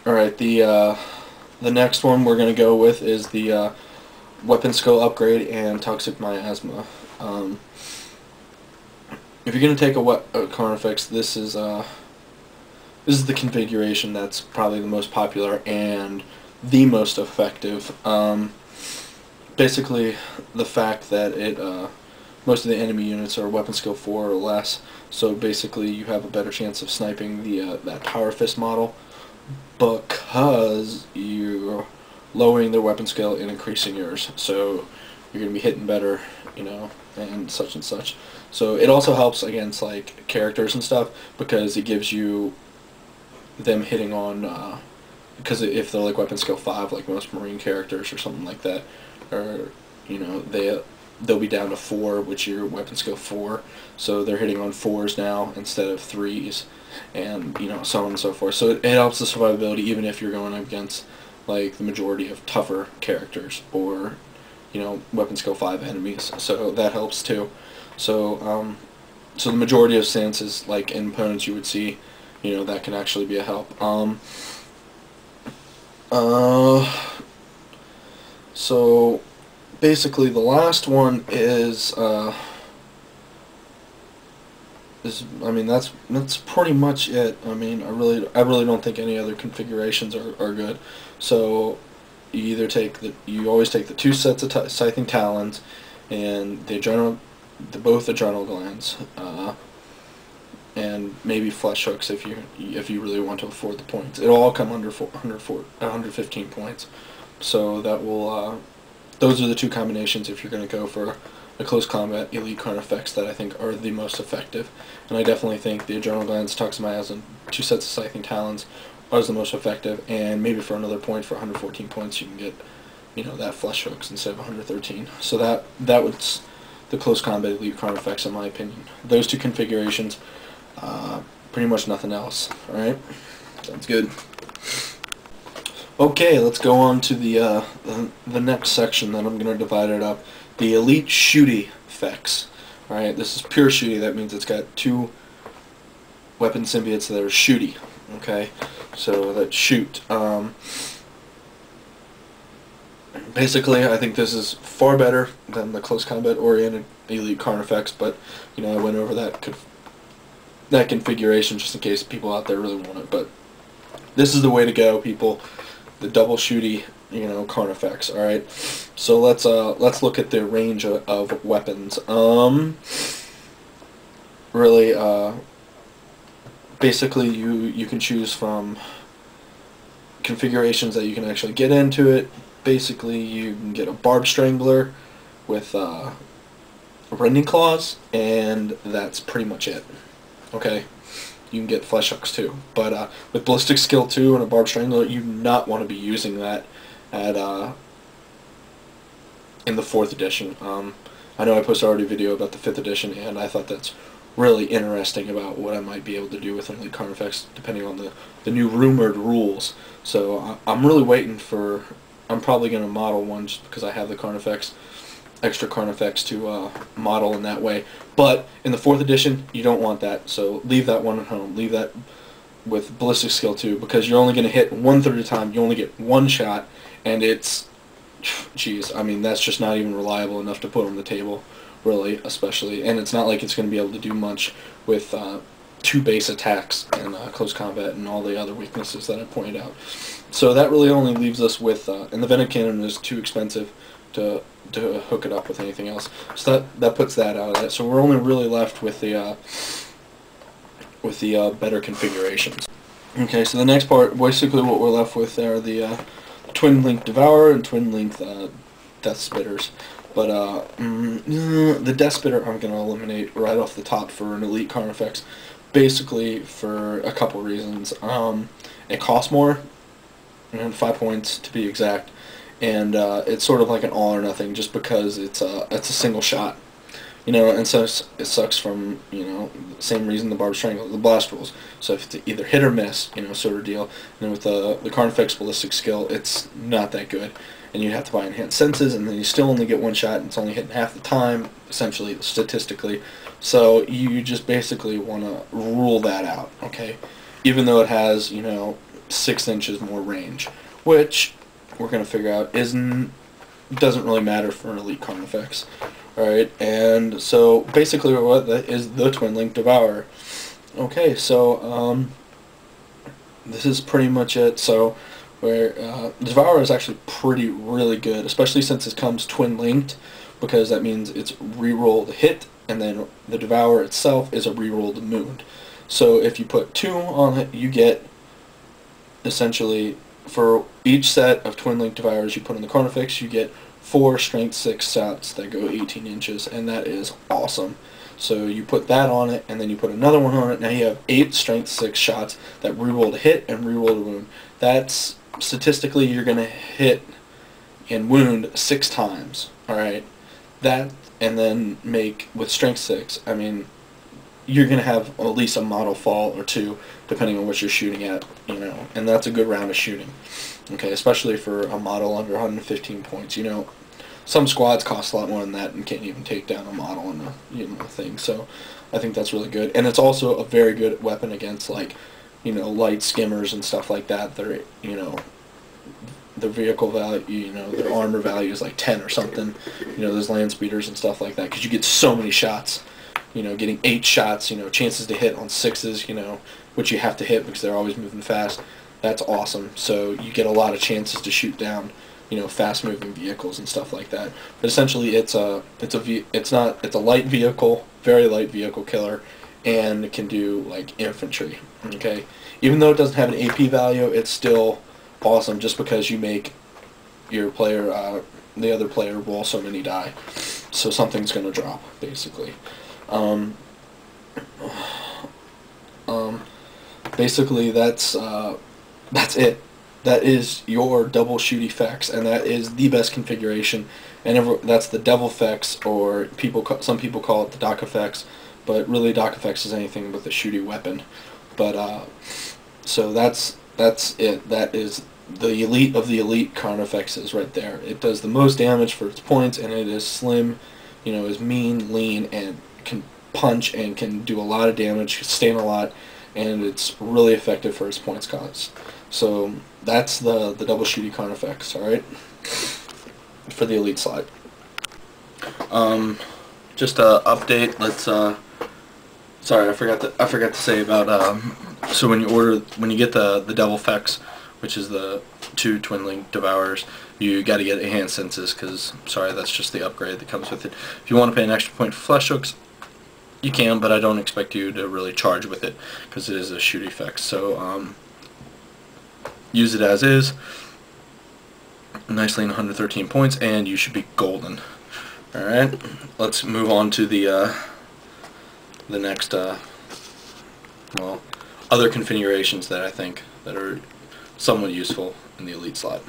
Alright, the next one we're going to go with is the weapon skill upgrade and toxic miasma. If you're going to take a Carnifex, this is the configuration that's probably the most popular and the most effective. Basically, the fact that most of the enemy units are weapon skill 4 or less, so basically you have a better chance of sniping that Power Fist model because you're lowering their weapon skill and increasing yours. So you're going to be hitting better, and such and such. So it also helps against like characters and stuff because it gives you them hitting on because if they're like weapon skill 5 like most marine characters or something like that, or they'll be down to 4, which you're weapon skill 4, so they're hitting on 4s now instead of 3s, and so on and so forth. So it helps the survivability even if you're going against like the majority of tougher characters or weapon skill 5 enemies, so that helps too. So so the majority of stances like in opponents you would see that can actually be a help. So basically the last one is I mean that's pretty much it. I mean I really don't think any other configurations are good. So you always take the 2 sets of scything talons and both adrenal glands, and maybe flesh hooks if you really want to afford the points. It'll all come under 115 points. So that will those are the 2 combinations if you're going to go for a close combat elite Carnifex that I think are the most effective. And I definitely think the adrenal glands, toxic miasma, and 2 sets of scything talons are the most effective. And maybe for another point, for 114 points, you can get that flesh hooks instead of 113. So that was the close combat elite Carnifex in my opinion. Those 2 configurations. Pretty much nothing else. Alright? Sounds good. Okay, let's go on to the next section. Then I'm going to divide it up. The Elite Shooty Fex. Alright, this is pure shooty. That means it's got 2 weapon symbiotes that are shooty. Okay? So that shoot. Basically, I think this is far better than the close combat oriented Elite Carnifex, but I went over that configuration just in case people out there really want it. But this is the way to go, people. The double shooty, Carnifex. All right. So let's look at the range of weapons. Really, basically, you can choose from configurations that you can actually get into it. Basically, you can get a barb strangler with rending claws, and that's pretty much it. Okay, you can get flesh hooks too, but with ballistic skill 2 and a barb strangler, you do not want to be using that at in the 4th edition. I know I posted already a video about the 5th edition, and I thought that's really interesting about what I might be able to do with an Elite Carnifex depending on the new rumored rules. So I'm really waiting for. I'm probably going to model one just because I have the extra Carnifex to model in that way. But in the 4th edition, you don't want that, so leave that one at home. Leave that with ballistic skill 2 because you're only going to hit 1/3 of the time. You only get 1 shot, and it's, geez, I mean that's just not even reliable enough to put on the table, really, especially. And it's not like it's going to be able to do much with 2 base attacks and close combat and all the other weaknesses that I pointed out. So that really only leaves us with, and the Venom Cannon is too expensive to hook it up with anything else. So that puts that out of it. So we're only really left with the better configurations. Okay, so the next part, basically what we're left with are the Twin Link Devourer and Twin Link Death Spitters. But the Death Spitter I'm going to eliminate right off the top for an Elite Carnifex, basically for a couple reasons. It costs more, 5 points to be exact, and it's sort of like an all or nothing just because it's a single shot. And so it sucks from, the same reason the Barb Strangle, the blast rules. So if it's either hit or miss, sort of deal. And then with the Carnifex ballistic skill, it's not that good. And you have to buy enhanced senses, and then you still only get 1 shot, and it's only hitting half the time, essentially, statistically. So you just basically want to rule that out, okay? Even though it has, 6 inches more range, which we're going to figure out doesn't really matter for an elite Carnifex. Alright, and so basically what that is the Twin Link Devourer. Okay, so this is pretty much it. So where the Devourer is actually really good, especially since it comes twin linked, because that means it's rerolled hit, and then the Devourer itself is a rerolled wound. So if you put 2 on it, you get essentially, for each set of twin link Devourers you put in the Carnifex, you get 4 strength 6 shots that go 18 inches, and that is awesome. So you put that on it, and then you put another one on it. Now you have 8 strength 6 shots that reroll a hit and reroll a wound. That's, statistically, you're going to hit and wound 6 times. Alright? That, and then make, with strength 6, I mean, you're going to have at least a model fall or 2, depending on what you're shooting at, you know, and that's a good round of shooting. Okay, especially for a model under 115 points, you know. Some squads cost a lot more than that and can't even take down a model and a thing. So I think that's really good, and it's also a very good weapon against, like, you know, light skimmers and stuff like that. They're, you know, the vehicle value, you know, their armor value is like 10 or something. You know, those land speeders and stuff like that, because you get so many shots. You know, getting 8 shots, you know, chances to hit on 6s, you know, which you have to hit because they're always moving fast. That's awesome. So you get a lot of chances to shoot down, you know, fast-moving vehicles and stuff like that. But essentially, it's a light vehicle, very light vehicle killer, and it can do like infantry. Okay, even though it doesn't have an AP value, it's still awesome just because you make your player, the other player, roll so many die. So something's going to drop, basically. Basically, that's it. That is your double shoot effects, and that is the best configuration. And that's the Devil Effects, or some people call it the Doc Effects, but really Doc Effects is anything with a shooty weapon. But so that's it. That is the elite of the elite Carnifexes right there. It does the most damage for its points, and it is slim, you know, is mean, lean, and can punch and can do a lot of damage, stain a lot, and it's really effective for its points cost. So that's the double shooty Carnifex, alright? For the elite slide. Just a update, let's sorry, I forgot to say about so when you get the Devil Effects, which is the 2 twin link Devourers, you got to get enhanced senses, because sorry, that's just the upgrade that comes with it. If you want to pay an extra point for flesh hooks, you can, but I don't expect you to really charge with it because it is a shoot effect. So use it as is, nicely in 113 points, and you should be golden. All right, let's move on to the next well, other configurations that I think that are somewhat useful in the elite slot.